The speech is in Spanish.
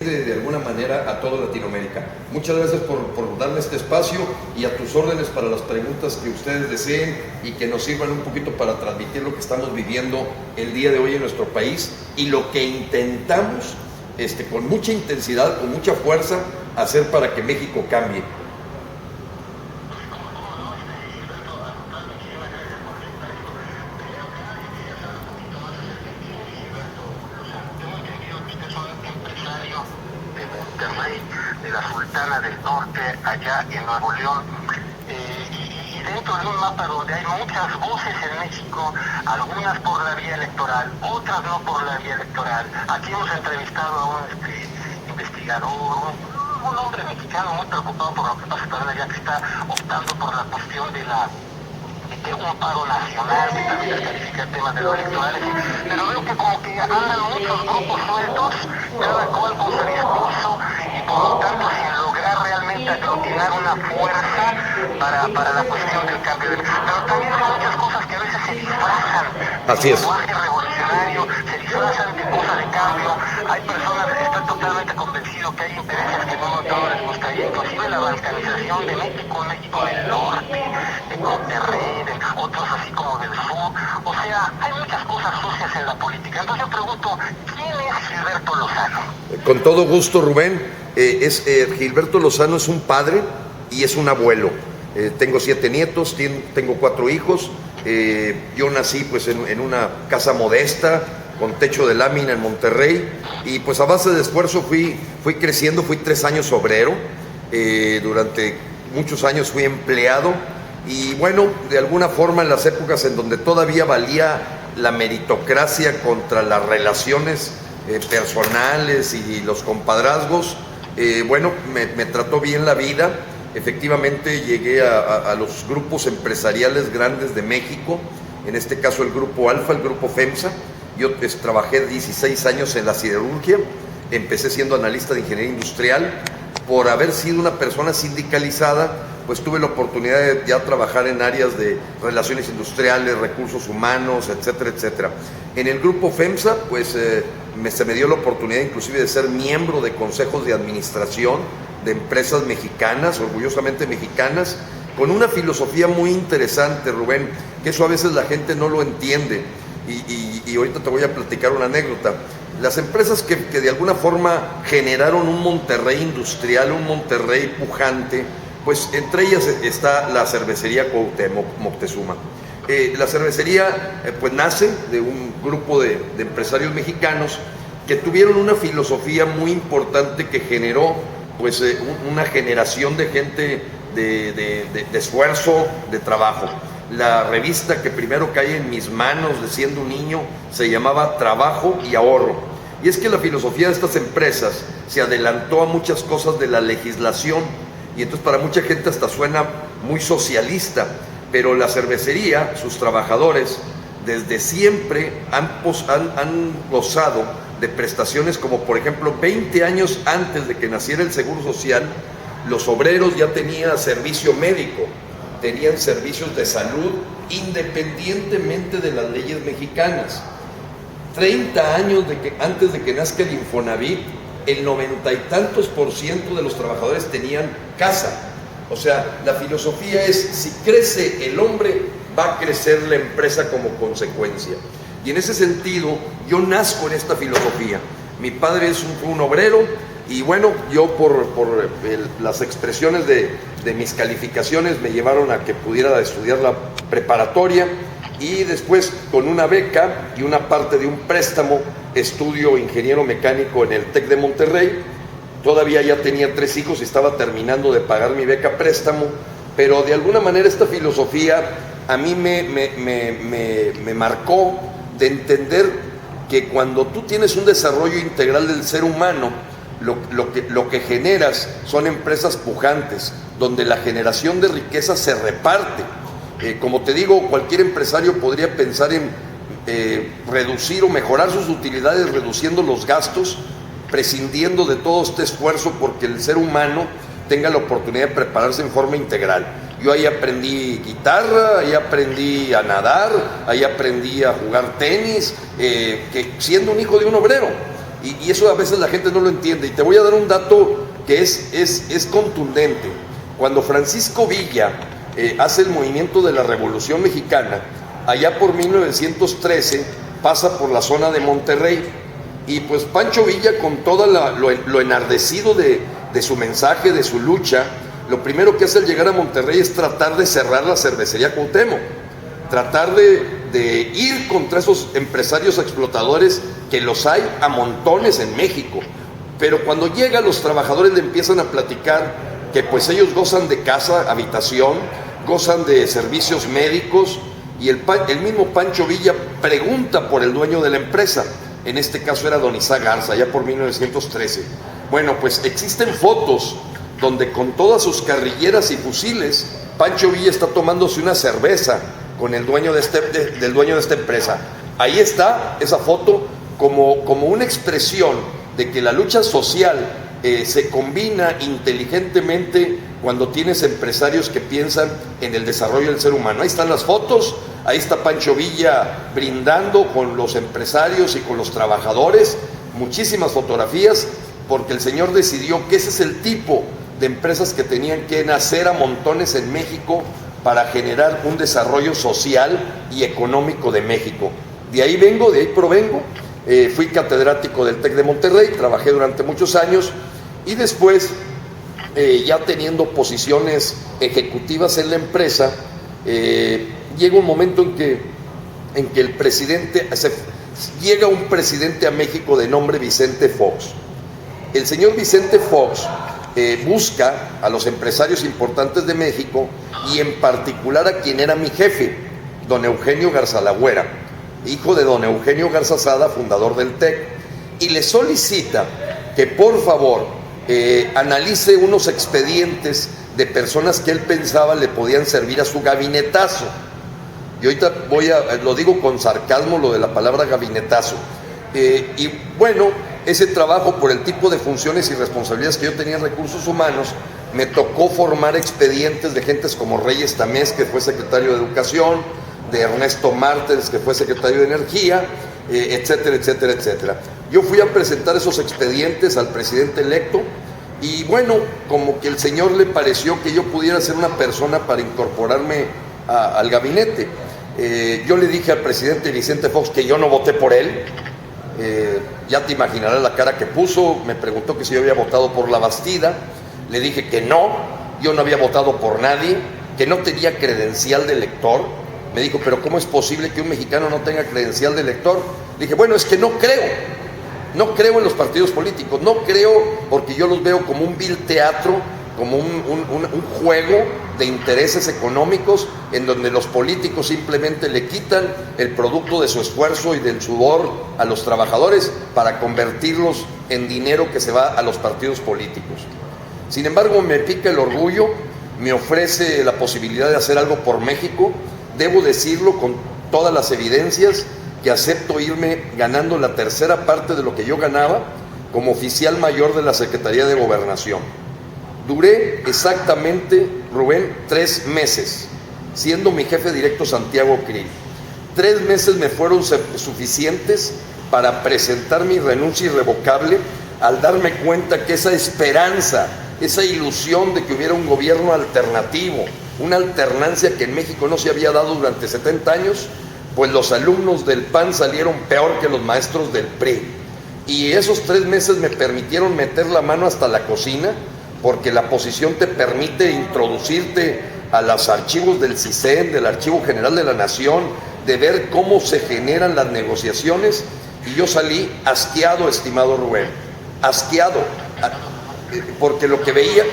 extiende de alguna manera a toda Latinoamérica. Muchas gracias por darme este espacio y a tus órdenes para las preguntas que ustedes deseen y que nos sirvan un poquito para transmitir lo que estamos viviendo el día de hoy en nuestro país y lo que intentamos con mucha intensidad, con mucha fuerza, hacer para que México cambie. De la Sultana del Norte, allá en Nuevo León, y dentro de un mapa donde hay muchas voces en México, algunas por la vía electoral, otras no por la vía electoral. Aquí hemos entrevistado a un investigador, un hombre mexicano muy preocupado por lo que pasa también allá, que está optando por la cuestión de un paro nacional, que también descalifica el tema de los electorales, pero veo que como que andan muchos grupos sueltos, cada cual con su discurso, y por lo tanto sin lograr realmente aglutinar una fuerza para la cuestión del cambio. Pero también hay muchas cosas que a veces se disfrazan Así de es. lenguaje revolucionario, se disfrazan de cosas de cambio. Hay personas, estoy totalmente convencido que hay intereses que no les gustaría, inclusive la balcanización de México del norte, de Monterrey, otros así como del sur. O sea, hay muchas cosas sucias en la política. Entonces yo pregunto, ¿quién es Gilberto Lozano? Con todo gusto, Rubén. Gilberto Lozano es un padre y es un abuelo. Tengo 7 nietos, tengo 4 hijos. Yo nací pues en una casa modesta, con techo de lámina en Monterrey, y pues a base de esfuerzo fui creciendo. Fui 3 años obrero, durante muchos años fui empleado, y bueno, de alguna forma en las épocas en donde todavía valía la meritocracia contra las relaciones personales y los compadrazgos, bueno, me trató bien la vida. Efectivamente llegué a los grupos empresariales grandes de México, en este caso el Grupo Alfa, el Grupo FEMSA. Yo trabajé 16 años en la siderurgia, empecé siendo analista de ingeniería industrial. Por haber sido una persona sindicalizada, pues tuve la oportunidad de ya trabajar en áreas de relaciones industriales, recursos humanos, etcétera, etcétera. En el Grupo FEMSA, pues se me dio la oportunidad inclusive de ser miembro de consejos de administración de empresas mexicanas, orgullosamente mexicanas, con una filosofía muy interesante, Rubén, que eso a veces la gente no lo entiende. Y ahorita te voy a platicar una anécdota. Las empresas que de alguna forma generaron un Monterrey industrial, un Monterrey pujante, pues entre ellas está la cervecería Cuauhtémoc Moctezuma. La cervecería pues nace de un grupo de empresarios mexicanos que tuvieron una filosofía muy importante que generó pues una generación de gente de esfuerzo, de trabajo. La revista que primero cae en mis manos de siendo un niño se llamaba Trabajo y Ahorro. Y es que la filosofía de estas empresas se adelantó a muchas cosas de la legislación, y entonces para mucha gente hasta suena muy socialista, pero la cervecería, sus trabajadores, desde siempre han gozado de prestaciones como, por ejemplo, 20 años antes de que naciera el Seguro Social, los obreros ya tenían servicio médico, tenían servicios de salud independientemente de las leyes mexicanas. 30 años antes de que nazca el Infonavit, el 90 y tantos % de los trabajadores tenían casa. O sea, la filosofía es, si crece el hombre, va a crecer la empresa como consecuencia. Y en ese sentido, yo nazco en esta filosofía. Mi padre fue un obrero, y bueno, yo por las expresiones de mis calificaciones me llevaron a que pudiera estudiar la preparatoria, y después con una beca y una parte de un préstamo estudio ingeniero mecánico en el TEC de Monterrey. Todavía ya tenía 3 hijos y estaba terminando de pagar mi beca préstamo, pero de alguna manera esta filosofía a mí me marcó, de entender que cuando tú tienes un desarrollo integral del ser humano, lo que generas son empresas pujantes, donde la generación de riqueza se reparte. Como te digo, cualquier empresario podría pensar en reducir o mejorar sus utilidades, reduciendo los gastos, prescindiendo de todo este esfuerzo porque el ser humano tenga la oportunidad de prepararse en forma integral. Yo ahí aprendí guitarra, ahí aprendí a nadar, ahí aprendí a jugar tenis, que siendo un hijo de un obrero. Y eso a veces la gente no lo entiende. Y te voy a dar un dato que es contundente. Cuando Francisco Villa hace el movimiento de la Revolución Mexicana, allá por 1913, pasa por la zona de Monterrey, y pues Pancho Villa, con todo lo enardecido de su mensaje, de su lucha, lo primero que hace al llegar a Monterrey es tratar de cerrar la cervecería Cuauhtémoc, tratar de ir contra esos empresarios explotadores, que los hay a montones en México. Pero cuando llega, los trabajadores le empiezan a platicar que pues ellos gozan de casa, habitación, gozan de servicios médicos, y el mismo Pancho Villa pregunta por el dueño de la empresa. En este caso era don Isaac Garza, ya por 1913. Bueno, pues existen fotos donde con todas sus carrilleras y fusiles, Pancho Villa está tomándose una cerveza con el dueño del dueño de esta empresa. Ahí está esa foto como una expresión de que la lucha social se combina inteligentemente cuando tienes empresarios que piensan en el desarrollo del ser humano. Ahí están las fotos, ahí está Pancho Villa brindando con los empresarios y con los trabajadores, muchísimas fotografías, porque el señor decidió que ese es el tipo de empresas que tenían que nacer a montones en México para generar un desarrollo social y económico de México. De ahí vengo, de ahí provengo. Fui catedrático del TEC de Monterrey, trabajé durante muchos años, y después, ya teniendo posiciones ejecutivas en la empresa, llega un momento en que el presidente, llega un presidente a México de nombre Vicente Fox. El señor Vicente Fox busca a los empresarios importantes de México, y en particular a quien era mi jefe, don Eugenio Garza Lagüera, hijo de don Eugenio Garza Sada, fundador del TEC, y le solicita que por favor analice unos expedientes de personas que él pensaba le podían servir a su gabinetazo. Y ahorita lo digo con sarcasmo, lo de la palabra gabinetazo. Y bueno, ese trabajo, por el tipo de funciones y responsabilidades que yo tenía en recursos humanos, me tocó formar expedientes de gentes como Reyes Tamés, que fue secretario de Educación, de Ernesto Mártens, que fue secretario de Energía, etcétera, etcétera, etcétera. Yo fui a presentar esos expedientes al presidente electo, y bueno, como que el señor le pareció que yo pudiera ser una persona para incorporarme al gabinete. Yo le dije al presidente Vicente Fox que yo no voté por él. Ya te imaginarás la cara que puso. Me preguntó que si yo había votado por la Bastida. Le dije que no, yo no había votado por nadie, que no tenía credencial de elector. Me dijo, pero ¿cómo es posible que un mexicano no tenga credencial de elector? Le dije, bueno, es que no creo en los partidos políticos, no creo, porque yo los veo como un vil teatro, como un juego de intereses económicos, en donde los políticos simplemente le quitan el producto de su esfuerzo y del sudor a los trabajadores para convertirlos en dinero que se va a los partidos políticos. Sin embargo, me pica el orgullo, me ofrece la posibilidad de hacer algo por México. Debo decirlo con todas las evidencias, que acepto irme ganando la tercera parte de lo que yo ganaba como oficial mayor de la Secretaría de Gobernación. Duré exactamente, Rubén, 3 meses, siendo mi jefe directo Santiago Krill. 3 meses me fueron suficientes para presentar mi renuncia irrevocable, al darme cuenta que esa esperanza, esa ilusión de que hubiera un gobierno alternativo, una alternancia que en México no se había dado durante 70 años, pues los alumnos del PAN salieron peor que los maestros del PRI. Y esos 3 meses me permitieron meter la mano hasta la cocina, porque la posición te permite introducirte a los archivos del CISEN, del Archivo General de la Nación, de ver cómo se generan las negociaciones, y yo salí asqueado, estimado Rubén, asqueado, porque lo que veía...